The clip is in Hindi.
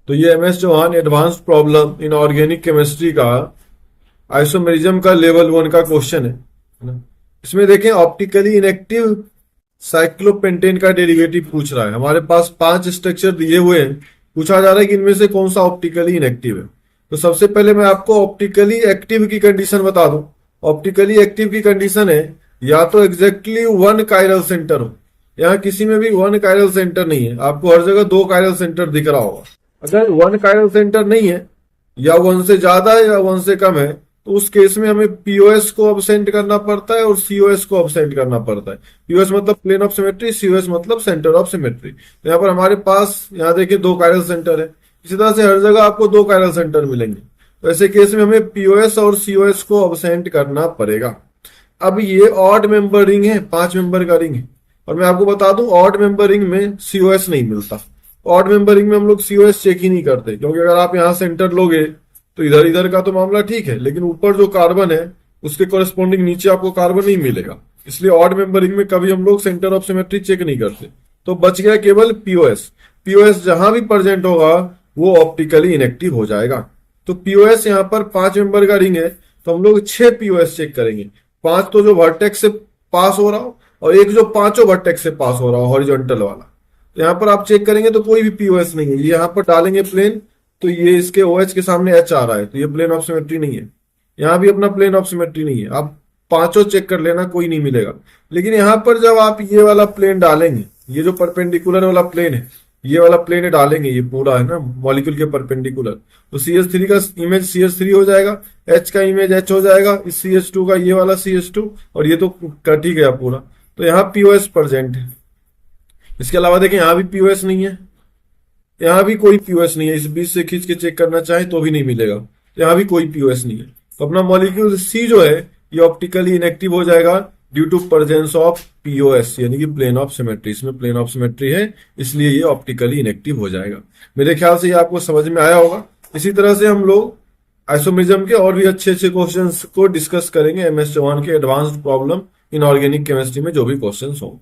तो ये MS Chauhan advanced problem in organic chemistry का आइसोमेरिज्म का लेवल 1 का क्वेश्चन है ना। इसमें देखें ऑप्टिकली इनएक्टिव साइक्लोपेंटेन का डेरिवेटिव पूछ रहा है। हमारे पास 5 स्ट्रक्चर दिए हुए हैं, पूछा जा रहा है कि इनमें से कौन सा ऑप्टिकली इनएक्टिव है। तो सबसे पहले मैं आपको ऑप्टिकली एक्टिव की कंडीशन बता दूं। ऑप्टिकली एक्टिव की कंडीशन है या तो एग्जैक्टली 1 कायरल सेंटर हो, यहाँ किसी में भी 1 कायरल सेंटर नहीं है, आपको हर जगह 2 कायरल सेंटर दिख रहा होगा। अगर 1 कायरल सेंटर नहीं है या 1 से ज्यादा है या 1 से कम है, तो उस केस में हमें पीओएस को अब्सेंट करना पड़ता है और सीओएस को अब्सेंट करना पड़ता है। पीओएस मतलब प्लेन ऑफ सिमेट्री, सीओएस मतलब सेंटर ऑफ सिमेट्री। तो यहाँ पर हमारे पास यहाँ देखिए 2 कायरल सेंटर है, इसी तरह से हर जगह आपको 2 कायरल सेंटर मिलेंगे। तो ऐसे केस में हमें पीओएस और सीओएस को अब्सेंट करना पड़ेगा। अब ये ऑड मेंबर रिंग है, 5 मेंबर का रिंग है, और मैं आपको बता दूं ऑड मेंबर रिंग में सीओएस नहीं मिलता। ऑड मेंबर रिंग में हम लोग सीओएस चेक ही नहीं करते, क्योंकि अगर आप यहाँ सेंटर लोगे तो इधर इधर का तो मामला ठीक है, लेकिन ऊपर जो कार्बन है उसके कोरेस्पॉन्डिंग नीचे आपको कार्बन नहीं मिलेगा। इसलिए ऑड मेंबर रिंग में कभी हम लोग सेंटर ऑफ सिमेट्री चेक नहीं करते। तो बच गया केवल पीओएस। पीओएस जहां भी प्रेजेंट होगा वो ऑप्टिकली इनएक्टिव हो जाएगा। तो पीओएस यहाँ पर 5 मेंबर का रिंग है, तो हम लोग 6 पीओएस चेक करेंगे। 5 तो जो वर्टेक्स से पास हो रहा हो और एक जो 5 वर्टेक्स से पास हो रहा हो हॉरिजॉन्टल वाला। तो यहाँ पर आप चेक करेंगे तो कोई भी पीओएस नहीं है। ये यहाँ पर डालेंगे प्लेन, तो ये इसके OH के सामने H आ रहा है, तो ये प्लेन ऑफ सिमेट्री नहीं है। यहाँ भी अपना प्लेन ऑफ सिमेट्री नहीं है। आप 5 चेक कर लेना, कोई नहीं मिलेगा। लेकिन यहाँ पर जब आप ये वाला प्लेन डालेंगे, ये जो परपेंडिकुलर वाला प्लेन है, ये वाला प्लेन डालेंगे, ये पूरा है ना मॉलिक्यूल के परपेंडिकुलर, तो CH3 का इमेज CH3 हो जाएगा, H का इमेज H हो जाएगा, इस CH2 का ये वाला CH2, और ये तो कट ही गया पूरा। तो यहाँ पीओएस प्रेजेंट है। इसके अलावा देखें यहाँ भी पीओएस नहीं है, यहाँ भी कोई पीओएस नहीं है। इस बीच से खींच के चेक करना चाहे तो भी नहीं मिलेगा। तो यहाँ भी कोई पीओएस नहीं है। तो अपना मॉलिक्यूल C जो है ये ऑप्टिकली इनएक्टिव हो जाएगा due to presence of POS, यानी कि प्लेन ऑफ सिमेट्री। इसमें प्लेन ऑफ सिमेट्री है, इसलिए ये ऑप्टिकली इनएक्टिव हो जाएगा। मेरे ख्याल से ये आपको समझ में आया होगा। इसी तरह से हम लोग आइसोमेरिज्म के और भी अच्छे अच्छे क्वेश्चंस को डिस्कस करेंगे MS चौहान के advanced problem in organic chemistry में जो भी क्वेश्चंस हों।